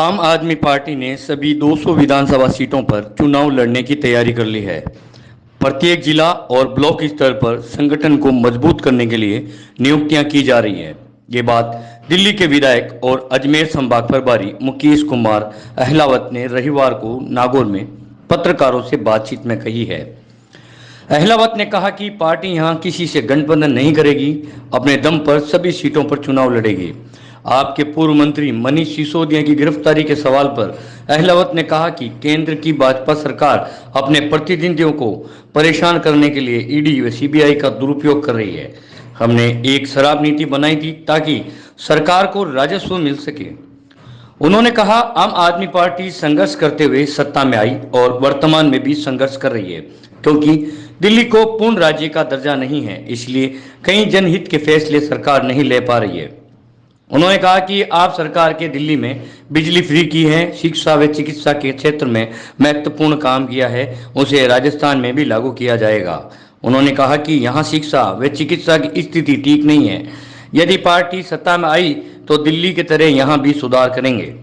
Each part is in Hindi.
आम आदमी पार्टी ने सभी 200 विधानसभा सीटों पर चुनाव लड़ने की तैयारी कर ली है। प्रत्येक जिला और ब्लॉक स्तर पर संगठन को मजबूत करने के लिए नियुक्तियां की जा रही हैं। ये बात दिल्ली के विधायक और अजमेर संभाग प्रभारी मुकेश कुमार अहलावत ने रविवार को नागौर में पत्रकारों से बातचीत में कही है। अहलावत ने कहा कि पार्टी यहां किसी से गठबंधन नहीं करेगी, अपने दम पर सभी सीटों पर चुनाव लड़ेगी। आपके पूर्व मंत्री मनीष सिसोदिया की गिरफ्तारी के सवाल पर अहलावत ने कहा कि केंद्र की भाजपा सरकार अपने प्रतिनिधियों को परेशान करने के लिए ईडी व सीबीआई का दुरुपयोग कर रही है। हमने एक शराब नीति बनाई थी ताकि सरकार को राजस्व मिल सके। उन्होंने कहा, आम आदमी पार्टी संघर्ष करते हुए सत्ता में आई और वर्तमान में भी संघर्ष कर रही है, क्योंकि दिल्ली को पूर्ण राज्य का दर्जा नहीं है, इसलिए कई जनहित के फैसले सरकार नहीं ले पा रही है। उन्होंने कहा कि आप सरकार के दिल्ली में बिजली फ्री की है, शिक्षा व चिकित्सा के क्षेत्र में महत्वपूर्ण काम किया है, उसे राजस्थान में भी लागू किया जाएगा। उन्होंने कहा कि यहाँ शिक्षा व चिकित्सा की स्थिति ठीक नहीं है। यदि पार्टी सत्ता में आई तो दिल्ली की तरह यहाँ भी सुधार करेंगे।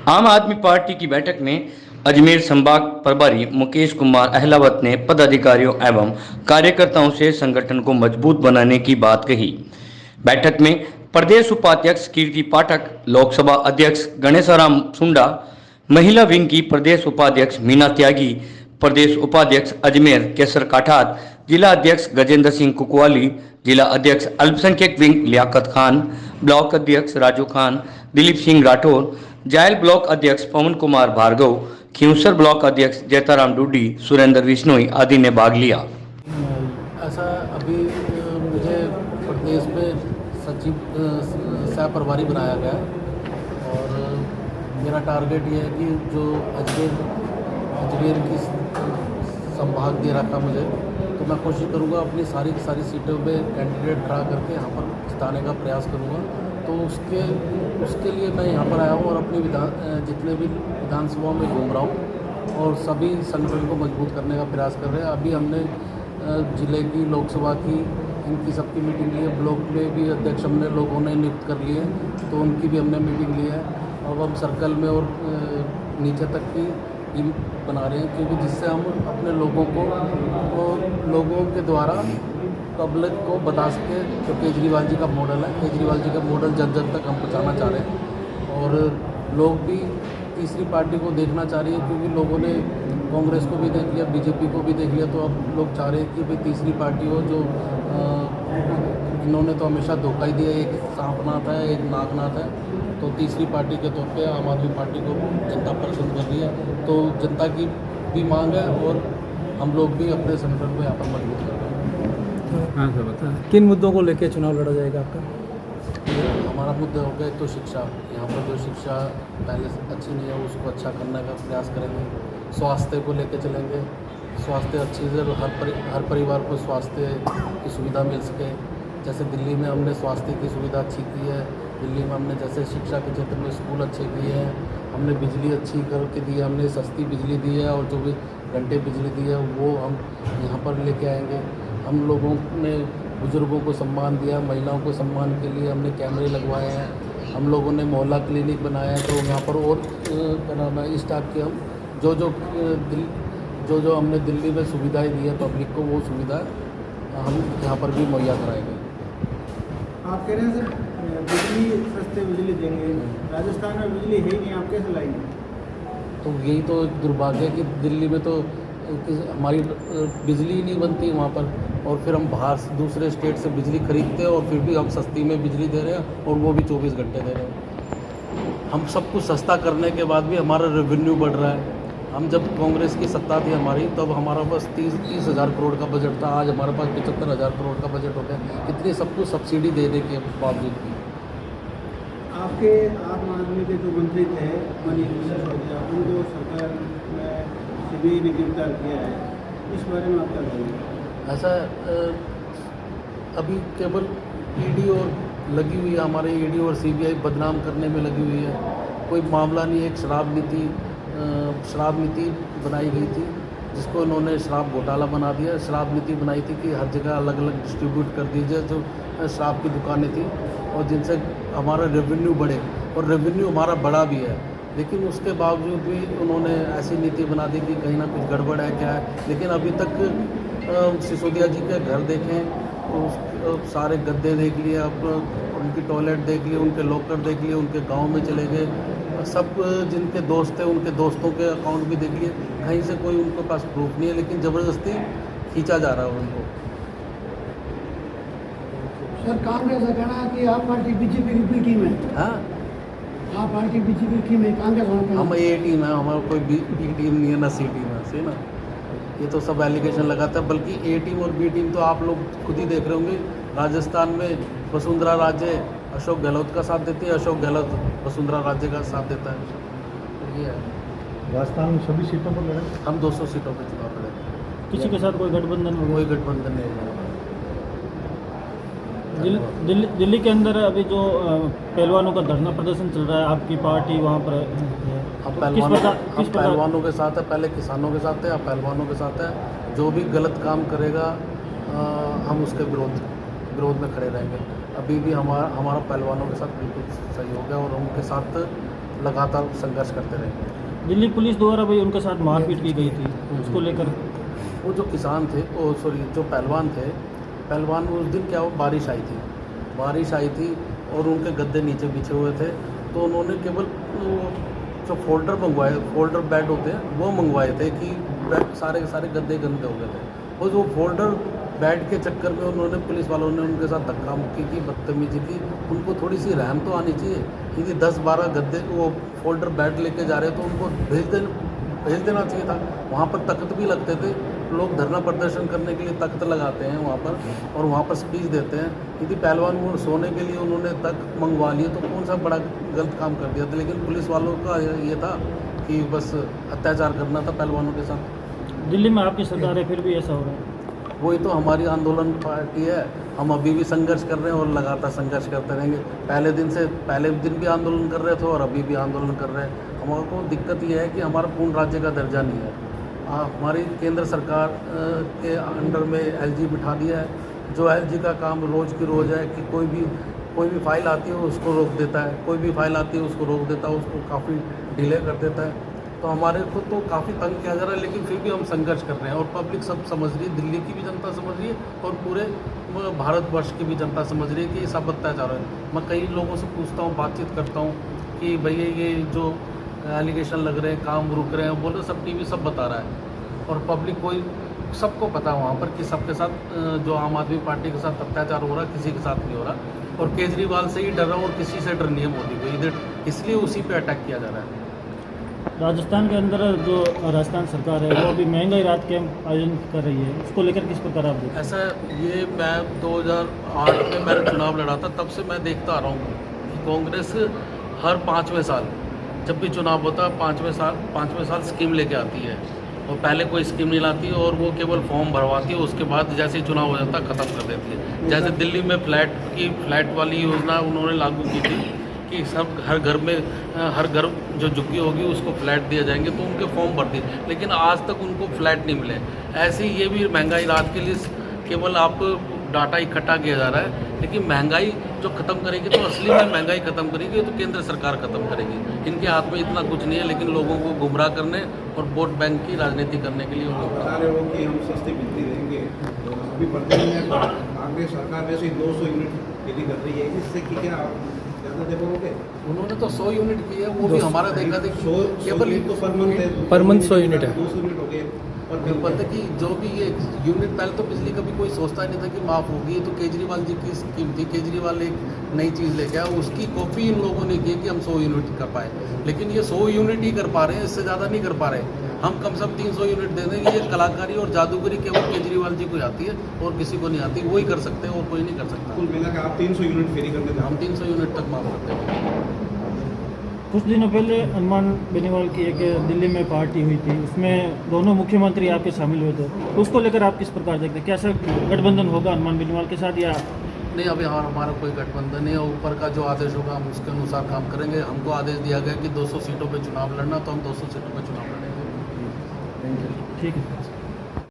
आम आदमी पार्टी की बैठक में अजमेर संभाग प्रभारी मुकेश कुमार अहलावत ने पदाधिकारियों एवं कार्यकर्ताओं से संगठन को मजबूत बनाने की बात कही। बैठक में प्रदेश उपाध्यक्ष कीर्ति पाठक, लोकसभा अध्यक्ष गणेशाराम सुंडा, महिला विंग की प्रदेश उपाध्यक्ष मीना त्यागी, प्रदेश उपाध्यक्ष अजमेर केसर काठात, जिला अध्यक्ष गजेंद्र सिंह कुकवाली, जिला अध्यक्ष अल्पसंख्यक विंग लियाकत खान, ब्लॉक अध्यक्ष राजू खान, दिलीप सिंह राठौर, जायल ब्लॉक अध्यक्ष पवन कुमार भार्गव, खिंवसर ब्लॉक अध्यक्ष जैताराम डूडी, सुरेंद्र विश्नोई आदि ने भाग लिया। ऐसा अभी मुझे प्रदेश में सचिव सह प्रभारी बनाया गया है और मेरा टारगेट ये है कि जो अजमेर की संभाग दे रखा मुझे, तो मैं कोशिश करूँगा अपनी सारी सीटों पे कैंडिडेट खड़ा करके यहाँ पर जिताने का प्रयास करूँगा। तो उसके लिए मैं यहाँ पर आया हूँ और अपनी जितने भी विधानसभाओं में घूम रहा हूँ और सभी संगठन को मजबूत करने का प्रयास कर रहे हैं। अभी हमने जिले की, लोकसभा की, इनकी सबकी मीटिंग ली है। ब्लॉक में भी अध्यक्ष हमने लोगों ने नियुक्त कर लिए हैं, तो उनकी भी हमने मीटिंग ली है। अब हम सर्कल में और नीचे तक की टीम बना रहे हैं, क्योंकि जिससे हम अपने लोगों के द्वारा पब्लिक को बता सके जो केजरीवाल जी का मॉडल है। केजरीवाल जी का मॉडल जन जन तक हम पहुँचाना चाह रहे हैं और लोग भी तीसरी पार्टी को देखना चाह रही है, क्योंकि लोगों ने कांग्रेस को भी देख लिया, बीजेपी को भी देख लिया, तो अब लोग चाह रहे हैं कि भाई तीसरी पार्टी हो। जो इन्होंने तो हमेशा धोखा ही दिया, एक सांपनाथ है, एक नागनाथ है, तो तीसरी पार्टी के तौर पे आम आदमी पार्टी को जनता पसंद कर रही है। तो जनता की भी मांग है और हम लोग भी अपने संगठन को यहाँ पर मजबूत कर रहे हैं। हाँ सर, बता किन मुद्दों को लेकर चुनाव लड़ा जाएगा आपका? हमारा मुद्दा हो गया तो शिक्षा। यहाँ पर जो शिक्षा पहले से अच्छी नहीं है उसको अच्छा करने का प्रयास करेंगे। स्वास्थ्य को लेकर चलेंगे, स्वास्थ्य अच्छी से हर परिवार को स्वास्थ्य की सुविधा मिल सके। जैसे दिल्ली में हमने स्वास्थ्य की सुविधा अच्छी की है, दिल्ली में हमने जैसे शिक्षा के क्षेत्र में स्कूल अच्छे किए हैं, हमने बिजली अच्छी करके दी है, हमने सस्ती बिजली दी है और जो भी घंटे बिजली दी है वो हम यहाँ पर लेके आएंगे। हम लोगों ने बुज़ुर्गों को सम्मान दिया, महिलाओं को सम्मान के लिए हमने कैमरे लगवाए हैं, हम लोगों ने मोहल्ला क्लिनिक बनाया है। तो यहाँ पर और क्या नाम है, इस टाइप के हम जो हमने दिल्ली में सुविधाएं दी है पब्लिक को, वो सुविधा हम यहाँ पर भी मुहैया कराएंगे। आप कह रहे हैं सर बिजली, सस्ते बिजली देंगे, राजस्थान में बिजली है ही नहीं, आप कैसे लाएंगे? तो यही तो दुर्भाग्य है कि दिल्ली में तो हमारी बिजली ही नहीं बनती वहाँ पर, और फिर हम बाहर से दूसरे स्टेट से बिजली खरीदते हैं और फिर भी हम सस्ती में बिजली दे रहे हैं और वो भी 24 घंटे दे रहे हैं। हम सब कुछ सस्ता करने के बाद भी हमारा रेवेन्यू बढ़ रहा है। हम जब कांग्रेस की सत्ता थी हमारी, तब हमारा बस 30 हज़ार करोड़ का बजट था, आज हमारे पास 75 हज़ार करोड़ का बजट हो गया। इतनी सब कुछ सब्सिडी देने के बावजूद भी। आपके आम आदमी के जो मंत्री थे मनीष सिसोदिया, उनको सरकार में सीबीआई ने गिरफ्तार किया है, इस बारे में आप क्या कहेंगे? ऐसा अभी केवल ईडी और लगी हुई है, हमारे ईडी और सीबीआई बदनाम करने में लगी हुई है। कोई मामला नहीं। एक शराब नीति बनाई गई थी, जिसको इन्होंने शराब घोटाला बना दिया। शराब नीति बनाई थी कि हर जगह अलग अलग डिस्ट्रीब्यूट कर दीजिए जो शराब की दुकानें थी, और जिनसे हमारा रेवेन्यू बढ़े और रेवेन्यू हमारा बड़ा भी है, लेकिन उसके बावजूद भी उन्होंने ऐसी नीति बना दी कि कहीं ना कुछ गड़बड़ है क्या है। लेकिन अभी तक सिसोदिया जी के घर देखें तो सारे गद्दे देख लिए, अब उनकी टॉयलेट देख ली, उनके लॉकर देख लिए, उनके गांव में चले गए, सब जिनके दोस्त थे उनके दोस्तों के अकाउंट भी देख लिए, कहीं से कोई उनके पास प्रूफ नहीं है, लेकिन ज़बरदस्ती खींचा जा रहा है उनको। सर कांग्रेस का कहना है कि आप पार्टी बीजेपी की टीम है। हाँ, आप पार्टी बीजेपी की टीम है, कांग्रेस वालों हम ए टीम है, हमारा कोई बी टीम नहीं है, ना सी टीम है, सही ना। ये तो सब एलिगेशन लगाता है, बल्कि ए टीम और बी टीम तो आप लोग खुद ही देख रहे होंगे। राजस्थान में वसुंधरा राजे अशोक गहलोत का साथ देती है, अशोक गहलोत वसुंधरा राजे का साथ देता है, तो ये है। राजस्थान में सभी सीटों पर लड़े। हम 200 सीटों पर चुनाव लड़े, किसी के साथ कोई गठबंधन कोई गठबंधन नहीं है। दिल्ली के अंदर अभी जो पहलवानों का धरना प्रदर्शन चल रहा है, आपकी पार्टी वहाँ पर है। हम तो किस प्रकार पहलवानों के साथ है, पहले किसानों के साथ है, अब पहलवानों के साथ है। जो भी गलत काम करेगा हम उसके विरोध में खड़े रहेंगे। अभी भी हमारा पहलवानों के साथ बिल्कुल सहयोग है और उनके साथ लगातार संघर्ष करते रहेंगे। दिल्ली पुलिस द्वारा भी उनके साथ मारपीट की गई थी, उसको लेकर वो जो किसान थे, जो पहलवान थे, पहलवान उस दिन क्या हो, बारिश आई थी और उनके गद्दे नीचे बिछे हुए थे, तो उन्होंने केवल जो फोल्डर बेड होते हैं वो मंगवाए थे कि सारे के सारे गद्दे गंदे हो गए थे। और जो फोल्डर बेड के चक्कर में उन्होंने पुलिस वालों ने उनके साथ धक्का मुक्की की, बदतमीजी की। उनको थोड़ी सी रहम तो आनी चाहिए। यदि 10-12 गद्दे वो फोल्डर बेड लेके जा रहे तो उनको भेज देना चाहिए था। वहाँ पर तख्त भी लगते थे, लोग धरना प्रदर्शन करने के लिए तख्त लगाते हैं वहाँ पर और वहाँ पर स्पीच देते हैं। यदि पहलवान को सोने के लिए उन्होंने तख्त मंगवा लिए तो कौन सा बड़ा गलत काम कर दिया था। लेकिन पुलिस वालों का ये था कि बस अत्याचार करना था पहलवानों के साथ। दिल्ली में आपकी सरकार है, फिर भी ऐसा हो रहा है। वही तो हमारी आंदोलन पार्टी है, हम अभी भी संघर्ष कर रहे हैं और लगातार संघर्ष करते रहेंगे। पहले दिन भी आंदोलन कर रहे थे और अभी भी आंदोलन कर रहे हैं। हमारे को दिक्कत ये है कि हमारा पूर्ण राज्य का दर्जा नहीं है। हमारी केंद्र सरकार के अंडर में एलजी बिठा दिया है। जो एलजी का काम रोज़ की रोज़ है कि कोई भी फाइल आती है उसको रोक देता है, कोई भी फाइल आती है उसको रोक देता है, उसको काफ़ी डिले कर देता है। तो हमारे को तो काफ़ी तंग किया जा रहा है, लेकिन फिर भी हम संघर्ष कर रहे हैं और पब्लिक सब समझ रही है, दिल्ली की भी जनता समझ रही है और पूरे भारतवर्ष की भी जनता समझ रही है कि ये सब अत्याचार है। मैं कई लोगों से पूछता हूँ, बातचीत करता हूँ कि भैया ये जो एलिगेशन लग रहे हैं, काम रुक रहे हैं, बोल रहे सब टीवी सब बता रहा है और पब्लिक कोई सबको पता है वहाँ पर कि सबके साथ जो आम आदमी पार्टी के साथ अत्याचार हो रहा है, किसी के साथ नहीं हो रहा। और केजरीवाल से ही डर रहा और किसी से डर नहीं है मोदी को, इधर इसलिए उसी पे अटैक किया जा रहा है। राजस्थान के अंदर जो राजस्थान सरकार है वो अभी महंगाई रात कैंप आयोजन कर रही है, उसको लेकर किस प्रकार आप देखते हैं? ऐसा ये मैं 2008 में मैंने चुनाव लड़ा था, तब से मैं देखता आ रहा हूँ कि कांग्रेस हर 5वें साल जब भी चुनाव होता है 5वें साल स्कीम लेके आती है और पहले कोई स्कीम नहीं लाती और वो केवल फॉर्म भरवाती है, उसके बाद जैसे ही चुनाव हो जाता है ख़त्म कर देती है। जैसे दिल्ली में फ्लैट वाली योजना उन्होंने लागू की थी कि सब हर घर जो झुग्गी होगी उसको फ्लैट दिए जाएंगे, तो उनके फॉर्म भर दिए, लेकिन आज तक उनको फ्लैट नहीं मिले। ऐसे ही ये भी महंगाई रात के लिए केवल आप डाटा इकट्ठा किया जा रहा है, लेकिन महंगाई जो ख़त्म करेगी तो असली में महंगाई ख़त्म करेगी तो केंद्र सरकार ख़त्म करेगी। इनके हाथ में इतना कुछ नहीं है, लेकिन लोगों को गुमराह करने और वोट बैंक की राजनीति करने के लिए बता रहे हो कि हम सस्ती बिजली देंगे। अभी प्रदेश में कांग्रेस सरकार वैसे 200 यूनिट बिजली कर रही है, इससे कि क्या ज़्यादा दे पाओगे? उन्होंने तो 100 यूनिट की है, वो भी हमारा देखा देखी केवल तो पर मंथ 100 यूनिट है। 200 यूनिट हो गए। और पता कि जो भी ये यूनिट पहले तो बिजली कभी कोई सोचता नहीं था कि माफ़ होगी। तो केजरीवाल जी की स्कीम थी, केजरीवाल एक नई चीज़ लेके आया, उसकी कॉपी इन लोगों ने की कि हम 100 यूनिट कर पाए, लेकिन ये 100 यूनिट ही कर पा रहे हैं, इससे ज़्यादा नहीं कर पा रहे। हम कम से कम 300 यूनिट दे देंगे। ये कलाकारी और जादूगरी केवल केजरीवाल जी को आती है और किसी को नहीं आती, वही कर सकते हैं और कोई नहीं कर सकता। कुल मिला के आप 300 यूनिट फ्री कर देते हैं। हम 300 यूनिट तक माफ करते हैं। कुछ दिनों पहले हनुमान बेनीवाल की एक दिल्ली में पार्टी हुई थी, उसमें दोनों मुख्यमंत्री आपके शामिल हुए थे, उसको लेकर आप किस प्रकार देखते हैं? कैसा गठबंधन होगा हनुमान बेनीवाल के साथ या नहीं? अभी हमारा कोई गठबंधन नहीं है। ऊपर का जो आदेश होगा हम उसके अनुसार काम करेंगे। हमको आदेश दिया गया कि 200 सीटों पे चुनाव लड़ना, तो हम 200 सीटों पे चुनाव लड़ेंगे। ठीक है।